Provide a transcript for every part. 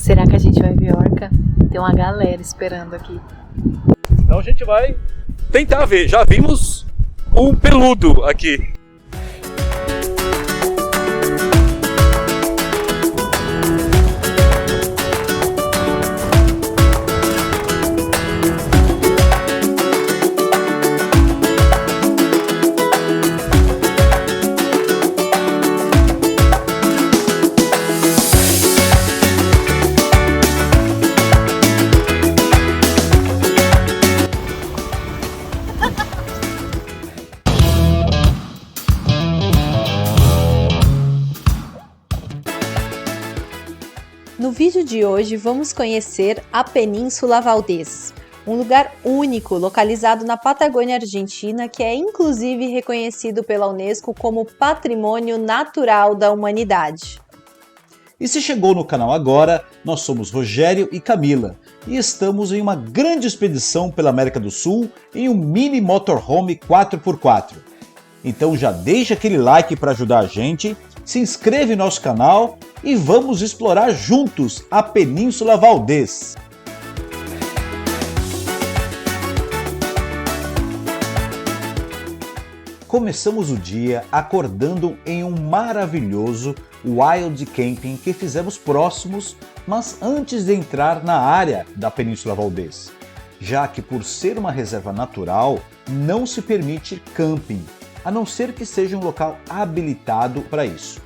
Será que a gente vai ver orca? Tem uma galera esperando aqui. Então a gente vai tentar ver. Já vimos um peludo aqui. No vídeo de hoje vamos conhecer a Península Valdez, um lugar único localizado na Patagônia Argentina que é inclusive reconhecido pela Unesco como Patrimônio Natural da Humanidade. E se chegou no canal agora, nós somos Rogério e Camila e estamos em uma grande expedição pela América do Sul em um mini motorhome 4x4. Então já deixa aquele like para ajudar a gente, se inscreve no nosso canal e vamos explorar juntos a Península Valdez. Começamos o dia acordando em um maravilhoso wild camping que fizemos próximos, mas antes de entrar na área da Península Valdez, já que por ser uma reserva natural não se permite camping, a não ser que seja um local habilitado para isso.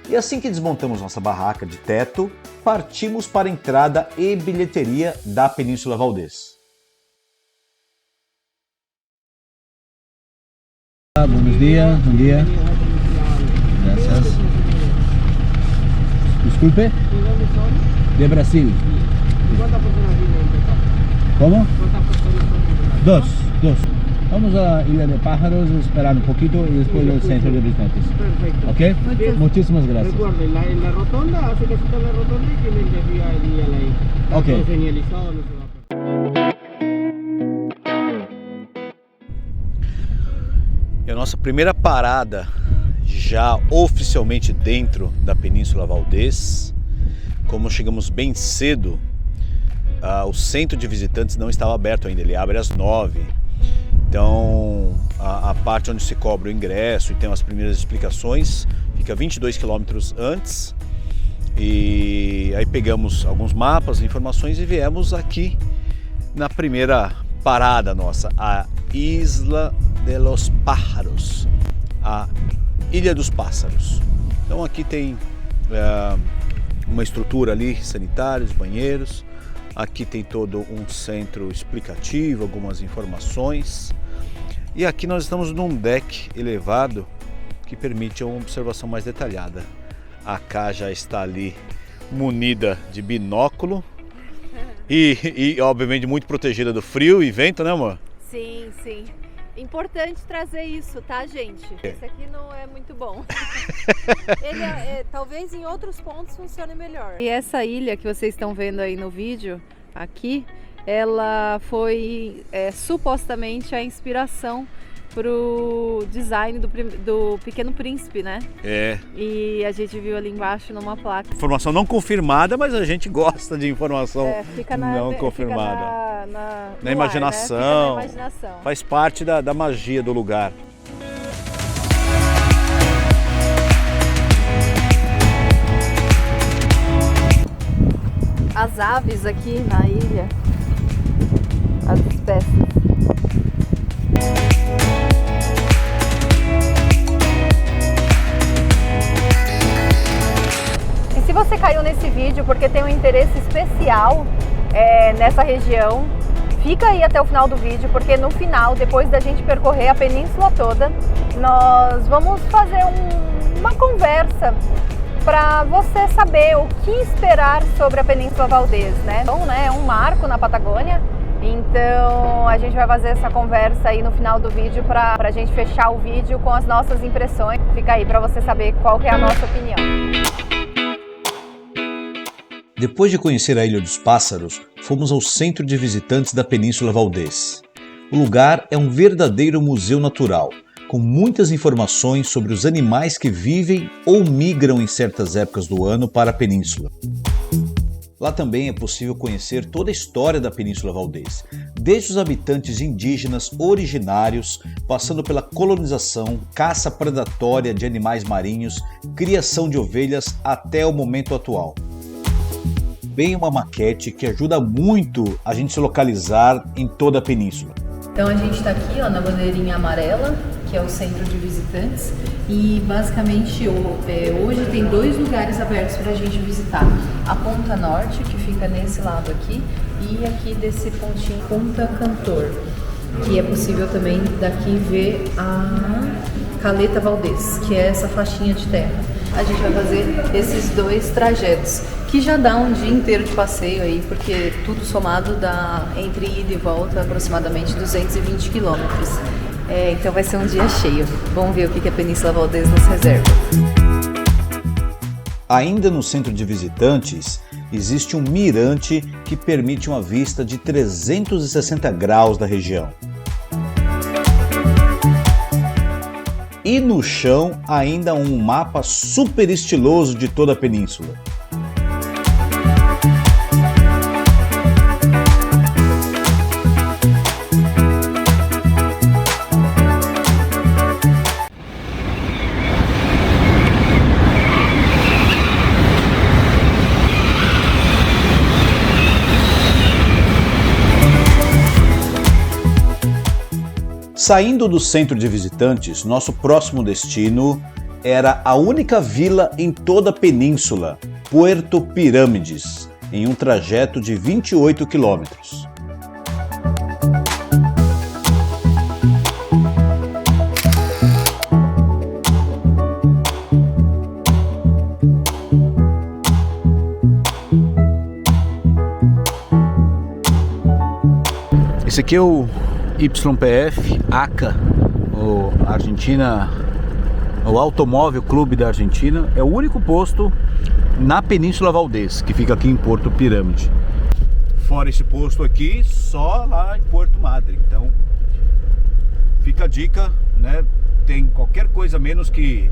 E assim que desmontamos nossa barraca de teto, partimos para a entrada e bilheteria da Península Valdez. Buenos días, buen día. Gracias. Disculpe. De Brasil. ¿Cuántas personas vienen en total? ¿Cómo? ¿Cuántas personas son? Dos. Vamos a Ilha de Pájaros, esperar un poquito y después al centro de visitantes. Perfecto. ¿Ok? Bien. Muchísimas gracias. Recuerden, en la rotonda, hace casita en la rotonda y tienen que ir ahí. Está Ok. todo señalizado, no se va a perder. E a nossa primeira parada já oficialmente dentro da Península Valdez. Como chegamos bem cedo, o centro de visitantes não estava aberto ainda, ele abre às 9. Então a parte onde se cobra o ingresso e tem as primeiras explicações fica 22 quilômetros antes. E aí pegamos alguns mapas, informações e viemos aqui na primeira parada nossa, a Isla de los Pájaros, a Ilha dos Pássaros. Então aqui tem uma estrutura ali, sanitários, banheiros. Aqui tem todo um centro explicativo, algumas informações. E aqui nós estamos num deck elevado que permite uma observação mais detalhada. A Cá já está ali munida de binóculo e obviamente muito protegida do frio e vento, né, amor? Sim. Importante trazer isso, tá, gente? Esse aqui não é muito bom. Ele talvez em outros pontos funcione melhor. E essa ilha que vocês estão vendo aí no vídeo, aqui, ela foi supostamente a inspiração pro design do Pequeno Príncipe, né? É. E a gente viu ali embaixo numa placa. Informação não confirmada, mas a gente gosta de informação Fica não confirmada. Na imaginação. Ar, né? Fica na imaginação. Faz parte da magia do lugar. As aves aqui na ilha, as espécies. E se você caiu nesse vídeo porque tem um interesse especial nessa região, fica aí até o final do vídeo, porque no final, depois da gente percorrer a península toda, nós vamos fazer uma conversa para você saber o que esperar sobre a Península Valdez, né? Então, é um marco na Patagônia, então a gente vai fazer essa conversa aí no final do vídeo para a gente fechar o vídeo com as nossas impressões. Fica aí para você saber qual que é a nossa opinião. Depois de conhecer a Ilha dos Pássaros, fomos ao centro de visitantes da Península Valdez. O lugar é um verdadeiro museu natural, com muitas informações sobre os animais que vivem ou migram em certas épocas do ano para a península. Lá também é possível conhecer toda a história da Península Valdez, desde os habitantes indígenas originários, passando pela colonização, caça predatória de animais marinhos, criação de ovelhas até o momento atual. Bem uma maquete que ajuda muito a gente se localizar em toda a península. Então a gente está aqui na bandeirinha amarela, que é o centro de visitantes, e basicamente hoje tem 2 lugares abertos para a gente visitar. A Ponta Norte, que fica nesse lado aqui, e aqui desse pontinho Ponta Cantor, que é possível também daqui ver a Caleta Valdez, que é essa faixinha de terra. A gente vai fazer esses 2 trajetos, que já dá um dia inteiro de passeio aí, porque tudo somado dá entre ida e volta aproximadamente 220 quilômetros. Então vai ser um dia cheio. Vamos ver o que a Península Valdez nos reserva. Ainda no centro de visitantes, existe um mirante que permite uma vista de 360 graus da região. E no chão, ainda um mapa super estiloso de toda a península. Saindo do centro de visitantes, nosso próximo destino era a única vila em toda a península, Puerto Pirâmides, em um trajeto de 28 quilômetros. Esse aqui é o YPF ACA, o Automóvel Clube da Argentina. É o único posto na Península Valdez, que fica aqui em Porto Pirâmide. Fora esse posto aqui, só lá em Porto Madre. Então fica a dica, né? Tem qualquer coisa menos que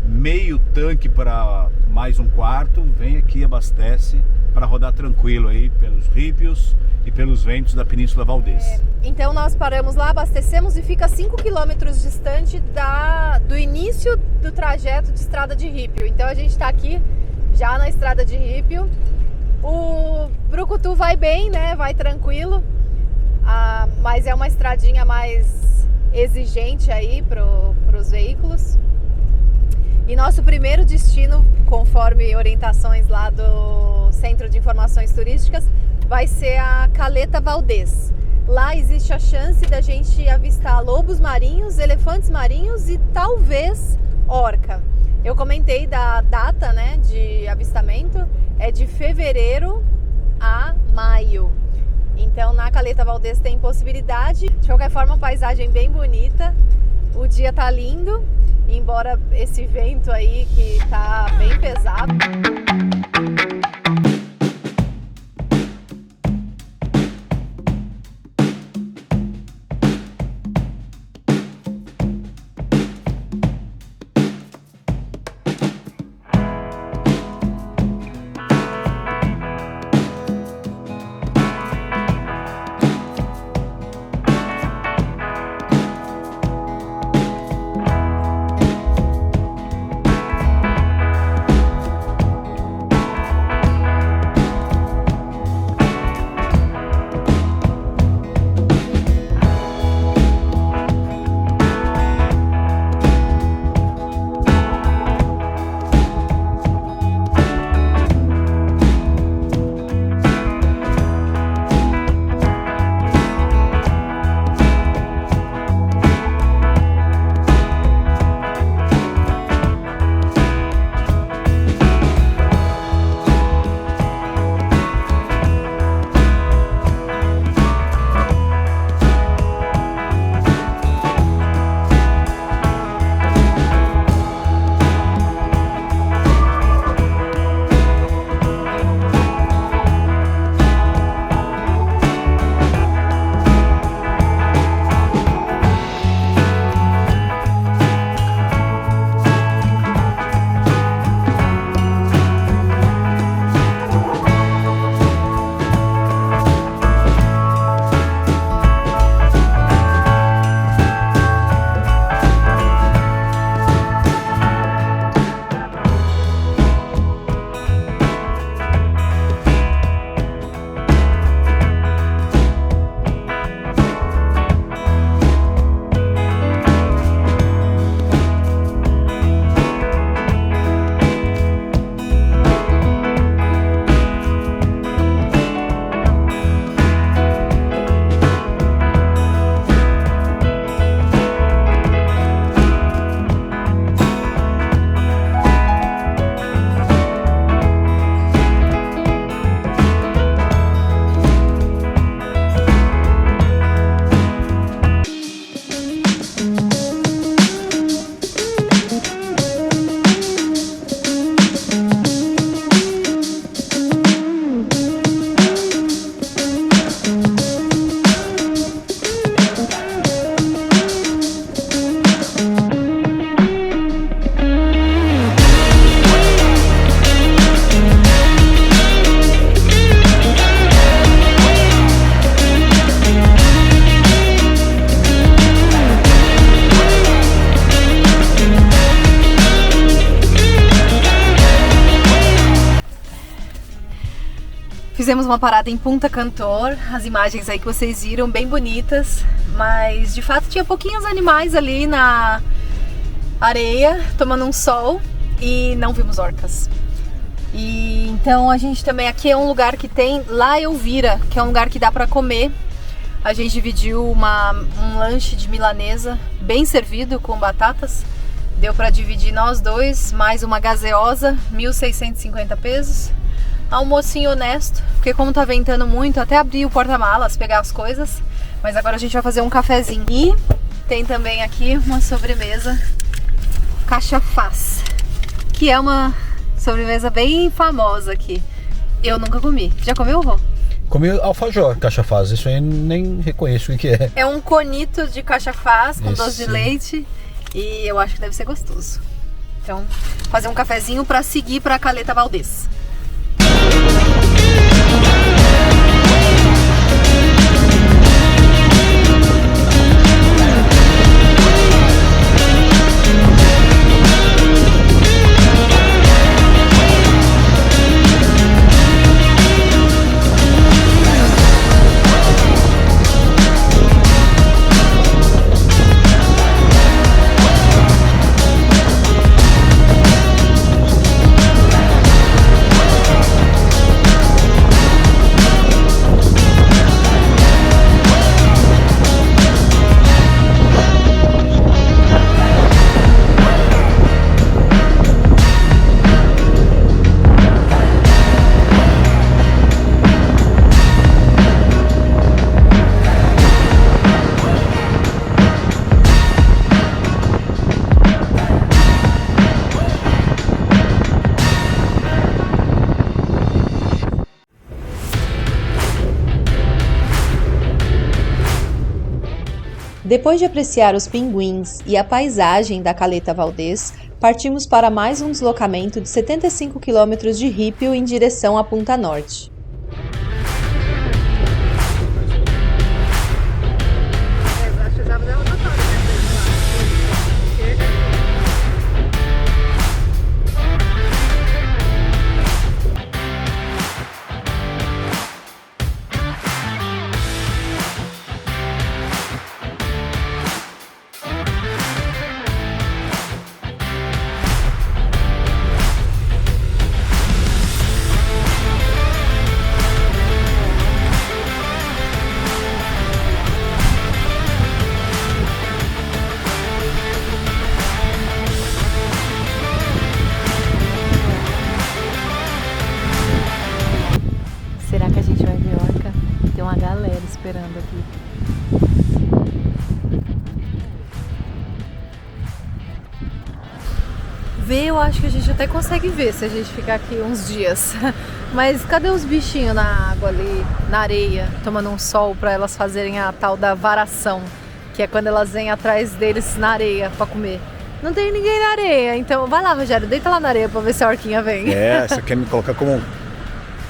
meio tanque para mais um quarto, vem aqui, abastece para rodar tranquilo aí pelos rípios e pelos ventos da Península Valdez. Então nós paramos lá, abastecemos e fica 5 quilômetros distante do início do trajeto de estrada de rípio. Então a gente está aqui já na estrada de rípio. O brucutu vai bem, né? Vai tranquilo, mas é uma estradinha mais exigente aí para os veículos. E nosso primeiro destino, conforme orientações lá do Centro de Informações Turísticas, vai ser a Caleta Valdez. Lá existe a chance da gente avistar lobos marinhos, elefantes marinhos e talvez orca. Eu comentei da data, né, de avistamento, é de fevereiro a maio. Então na Caleta Valdez tem possibilidade. De qualquer forma, a paisagem bem bonita, o dia tá lindo, embora esse vento aí que tá bem pesado. Fizemos uma parada em Punta Cantor, as imagens aí que vocês viram, bem bonitas, mas de fato tinha pouquinhos animais ali na areia, tomando um sol, e não vimos orcas. E então a gente também, aqui é um lugar que tem La Elvira, que é um lugar que dá pra comer. A gente dividiu um lanche de milanesa bem servido com batatas. Deu pra dividir nós dois, mais uma gaseosa, 1.650 pesos. Almocinho honesto, porque como tá ventando muito, até abrir o porta-malas, pegar as coisas. Mas agora a gente vai fazer um cafezinho. E tem também aqui uma sobremesa cachafaz, que é uma sobremesa bem famosa aqui. Eu nunca comi. Já comeu, Rô? Comi alfajor, cachafaz, isso aí nem reconheço o que é. É um conito de cachafaz com Isso. doce de leite e eu acho que deve ser gostoso. Então, fazer um cafezinho para seguir para Caleta Valdez. Depois de apreciar os pinguins e a paisagem da Caleta Valdez, partimos para mais um deslocamento de 75 km de ripio em direção à Punta Norte. Será que a gente vai ver orca? Tem uma galera esperando aqui. Ver, eu acho que a gente até consegue ver se a gente ficar aqui uns dias. Mas cadê os bichinhos na água ali, na areia, tomando um sol para elas fazerem a tal da varação, que é quando elas vêm atrás deles na areia para comer. Não tem ninguém na areia, então vai lá, Rogério, deita lá na areia para ver se a orquinha vem. É, você quer me colocar como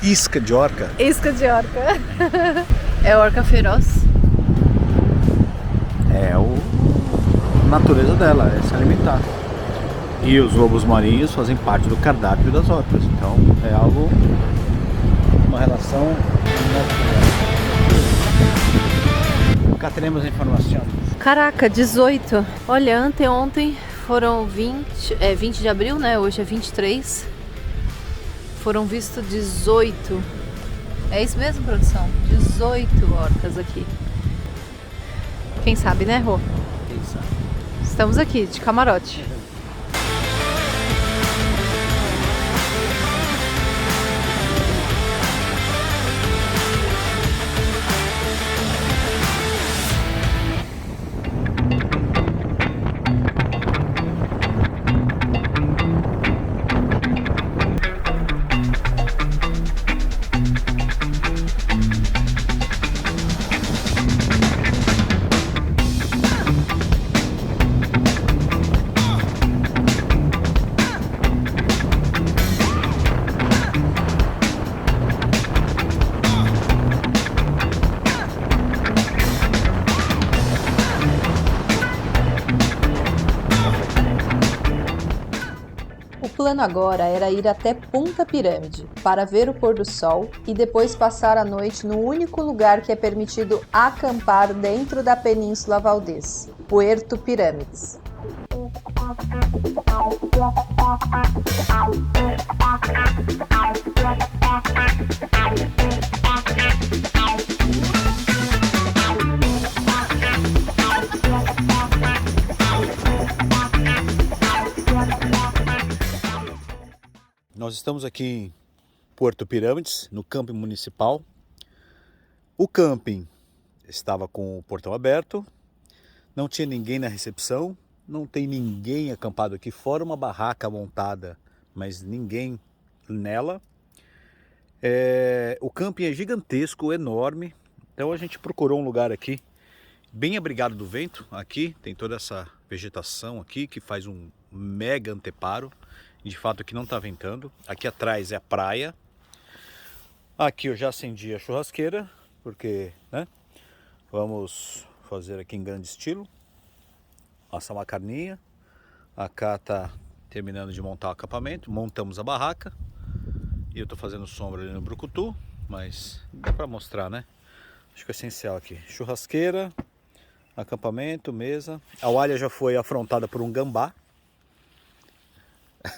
isca de orca? Isca de orca. É orca feroz. É a natureza dela, é se alimentar. E os lobos marinhos fazem parte do cardápio das orcas, então é algo, uma relação natural. Cá teremos informação. Caraca, 18. Olha, ontem foram 20 de abril, né? Hoje é 23. Foram vistos 18. É isso mesmo, produção? 18 orcas aqui. Quem sabe, né, Rô? Quem sabe? Estamos aqui, de camarote. plano agora era ir até Punta Pirâmide para ver o pôr do sol e depois passar a noite no único lugar que é permitido acampar dentro da Península Valdez, Puerto Pirâmides. Nós estamos aqui em Puerto Pirâmides, no camping municipal. O camping estava com o portão aberto, não tinha ninguém na recepção, não tem ninguém acampado aqui, fora uma barraca montada, mas ninguém nela. O camping é gigantesco, enorme, então a gente procurou um lugar aqui, bem abrigado do vento. Aqui tem toda essa vegetação aqui que faz um mega anteparo. De fato aqui não está ventando. Aqui atrás é a praia. Aqui eu já acendi a churrasqueira, porque, né, vamos fazer aqui em grande estilo. Assar uma carninha. A Cá está terminando de montar o acampamento. Montamos a barraca. E eu estou fazendo sombra ali no brucutu, mas dá para mostrar, né? Acho que é essencial aqui. Churrasqueira, acampamento, mesa. A Wália já foi afrontada por um gambá.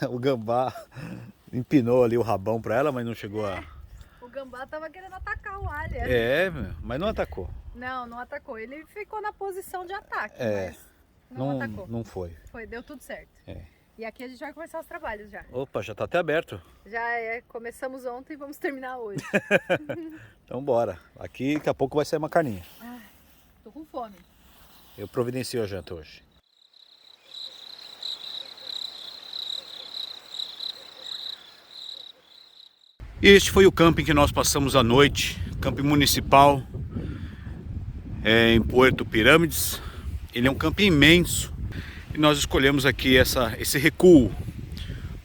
O gambá empinou ali o rabão para ela, mas não chegou a... O gambá tava querendo atacar o Alha. Mas não atacou. Não atacou. Ele ficou na posição de ataque, mas não atacou. Não foi. Deu tudo certo. E aqui a gente vai começar os trabalhos já. Opa, já tá até aberto. Começamos ontem e vamos terminar hoje. Então bora. Aqui daqui a pouco vai sair uma carninha. Tô com fome. Eu providencio a janta hoje. Este foi o camping que nós passamos a noite, camping municipal em Puerto Pirâmides. Ele é um camping imenso e nós escolhemos aqui esse recuo,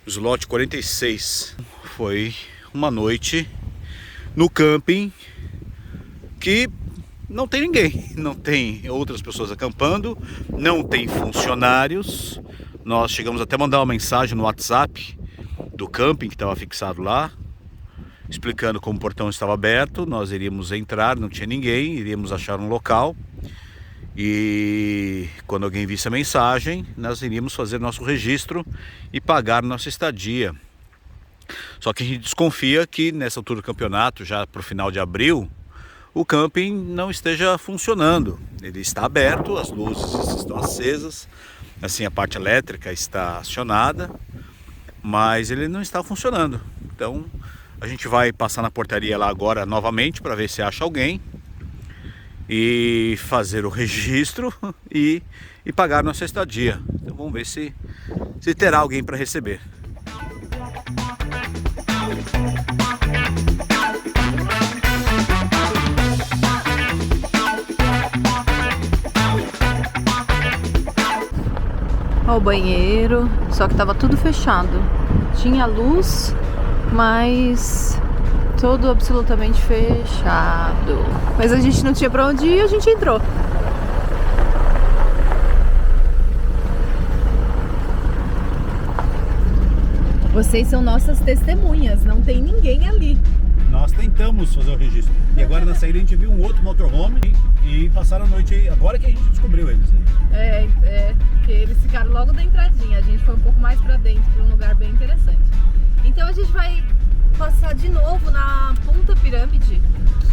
o slot 46. Foi uma noite no camping que não tem ninguém, não tem outras pessoas acampando, não tem funcionários. Nós chegamos até a mandar uma mensagem no WhatsApp do camping que estava fixado lá, explicando como o portão estava aberto. Nós iríamos entrar, não tinha ninguém, iríamos achar um local e quando alguém visse a mensagem, nós iríamos fazer nosso registro e pagar nossa estadia. Só que a gente desconfia que nessa altura do campeonato, já para o final de abril, o camping não esteja funcionando. Ele está aberto, as luzes estão acesas, assim, a parte elétrica está acionada, mas ele não está funcionando. Então a gente vai passar na portaria lá agora novamente para ver se acha alguém e fazer o registro e pagar nossa estadia. Então vamos ver se terá alguém para receber. Ó, o banheiro, só que tava tudo fechado. Tinha luz, mas todo absolutamente fechado. Mas a gente não tinha pra onde ir e a gente entrou. Vocês são nossas testemunhas, não tem ninguém ali. Nós tentamos fazer o registro e agora na saída a gente viu um outro motorhome e passaram a noite aí, agora que a gente descobriu eles aí. Porque eles ficaram logo da entradinha, a gente foi um pouco mais pra dentro, pra um lugar bem interessante. Então a gente vai passar de novo na Punta Pirâmide,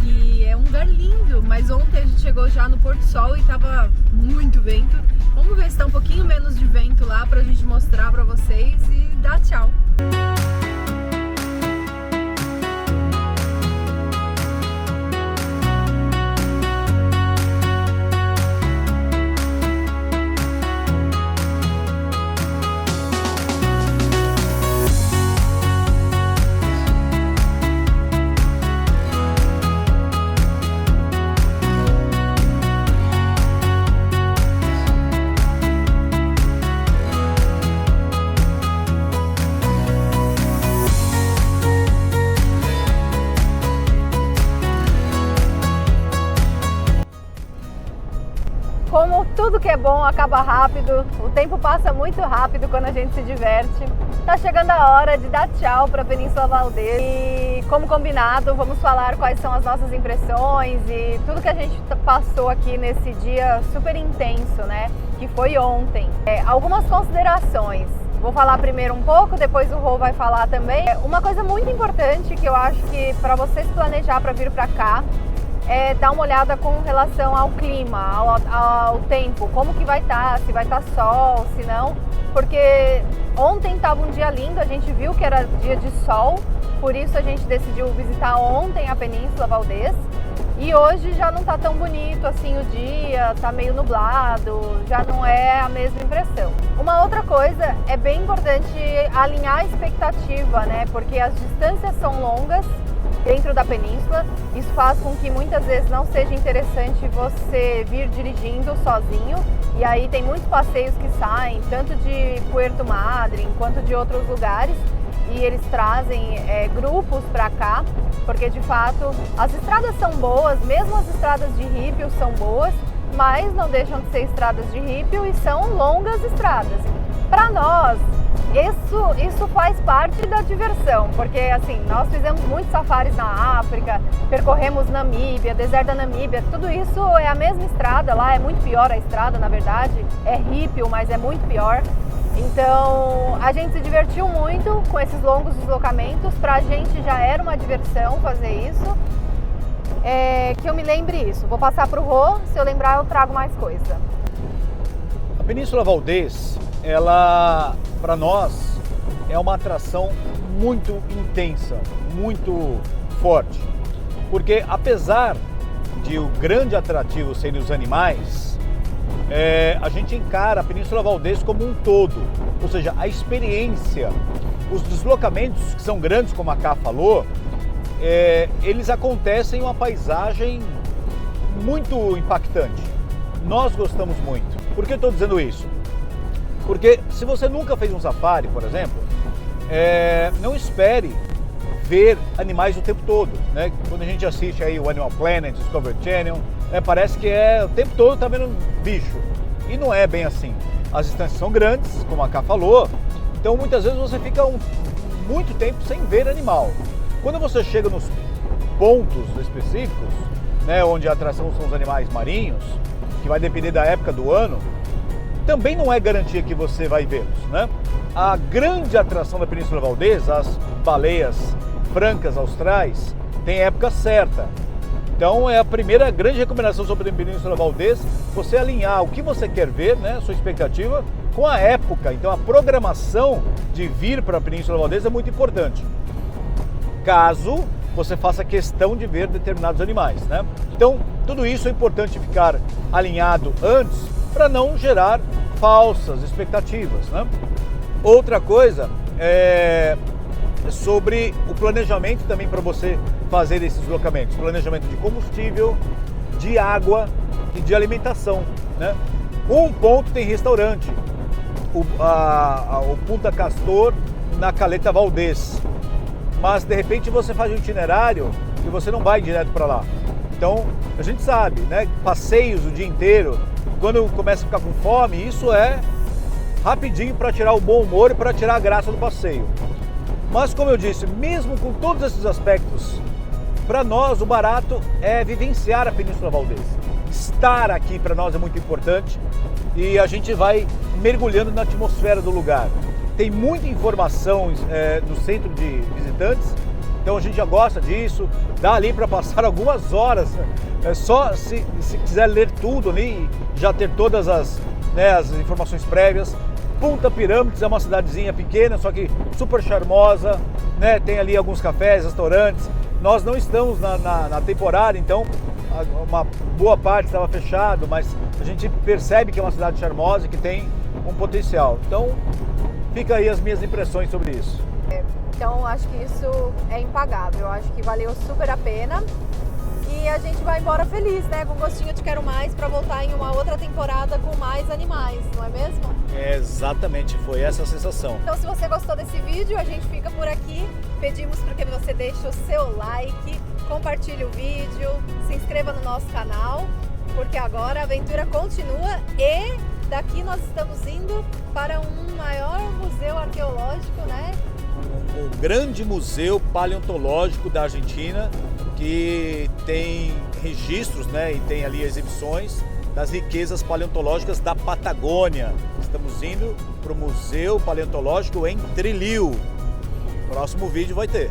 que é um lugar lindo, mas ontem a gente chegou já no pôr do sol e tava muito vento. Vamos ver se tá um pouquinho menos de vento lá pra gente mostrar pra vocês e dar tchau. como tudo que é bom acaba rápido, o tempo passa muito rápido quando a gente se diverte. Tá chegando a hora de dar tchau para a Península Valdez e, como combinado, vamos falar quais são as nossas impressões e tudo que a gente passou aqui nesse dia super intenso, né? Que foi ontem. Algumas considerações. Vou falar primeiro um pouco, depois o Rô vai falar também. Uma coisa muito importante que eu acho que para você se planejar para vir para cá é dar uma olhada com relação ao clima, ao tempo, como que vai estar, se vai estar sol, se não, porque ontem estava um dia lindo, a gente viu que era dia de sol, por isso a gente decidiu visitar ontem a Península Valdez. E hoje já não está tão bonito assim o dia, está meio nublado, já não é a mesma impressão. Uma outra coisa, é bem importante alinhar a expectativa, né? Porque as distâncias são longas dentro da península, isso faz com que muitas vezes não seja interessante você vir dirigindo sozinho. E aí tem muitos passeios que saem, tanto de Puerto Madryn quanto de outros lugares, e eles trazem grupos para cá, porque de fato as estradas são boas, mesmo as estradas de ripio são boas, mas não deixam de ser estradas de ripio e são longas estradas. Para nós, isso faz parte da diversão, porque assim, nós fizemos muitos safaris na África, percorremos Namíbia, deserto da Namíbia, tudo isso é a mesma estrada, lá é muito pior a estrada, na verdade, é ripio, mas é muito pior. Então, a gente se divertiu muito com esses longos deslocamentos, pra gente já era uma diversão fazer isso, que eu me lembre isso. Vou passar pro Rô, se eu lembrar eu trago mais coisa. A Península Valdez, ela, para nós, é uma atração muito intensa, muito forte, porque apesar de o grande atrativo serem os animais, a gente encara a Península Valdez como um todo, ou seja, a experiência, os deslocamentos que são grandes, como a Ká falou, eles acontecem em uma paisagem muito impactante. Nós gostamos muito. Por que eu estou dizendo isso? Porque se você nunca fez um safari, por exemplo, não espere ver animais o tempo todo, né? Quando a gente assiste aí o Animal Planet, Discovery Channel, parece que o tempo todo tá vendo bicho. E não é bem assim. As distâncias são grandes, como a Ká falou, então muitas vezes você fica muito tempo sem ver animal. Quando você chega nos pontos específicos, né, onde a atração são os animais marinhos, que vai depender da época do ano, também não é garantia que você vai vê-los, né? A grande atração da Península Valdez, as baleias francas austrais, tem época certa. Então é a primeira grande recomendação sobre a Península Valdez, você alinhar o que você quer ver, né, a sua expectativa, com a época. Então a programação de vir para a Península Valdez é muito importante, caso você faça questão de ver determinados animais, né? Então tudo isso é importante ficar alinhado antes, para não gerar falsas expectativas, né? Outra coisa é sobre o planejamento também para você fazer esses deslocamentos, planejamento de combustível, de água e de alimentação, né? Um ponto tem restaurante, o Punta Castor na Caleta Valdez, mas de repente você faz um itinerário e você não vai direto para lá. Então a gente sabe, né? Passeios o dia inteiro, quando começa a ficar com fome, isso é rapidinho para tirar o bom humor e para tirar a graça do passeio. Mas como eu disse, mesmo com todos esses aspectos, para nós o barato é vivenciar a Península Valdez. Estar aqui para nós é muito importante e a gente vai mergulhando na atmosfera do lugar. Tem muita informação no centro de visitantes, então a gente já gosta disso, dá ali para passar algumas horas, só se quiser ler tudo ali, já ter todas as informações prévias. Punta Pirâmides é uma cidadezinha pequena, só que super charmosa, né? Tem ali alguns cafés, restaurantes. Nós não estamos na temporada, então uma boa parte estava fechado, mas a gente percebe que é uma cidade charmosa e que tem um potencial. Então fica aí as minhas impressões sobre isso. Então acho que isso é impagável, eu acho que valeu super a pena. E a gente vai embora feliz, né? Com gostinho de quero mais para voltar em uma outra temporada com mais animais, não é mesmo? Exatamente, foi essa a sensação. Então se você gostou desse vídeo, a gente fica por aqui. Pedimos para que você deixe o seu like, compartilhe o vídeo, se inscreva no nosso canal porque agora a aventura continua e daqui nós estamos indo para um maior museu arqueológico, né? O grande museu paleontológico da Argentina, que tem registros, né, e tem ali exibições das riquezas paleontológicas da Patagônia. Estamos indo para o Museu Paleontológico em Trilil. Próximo vídeo vai ter.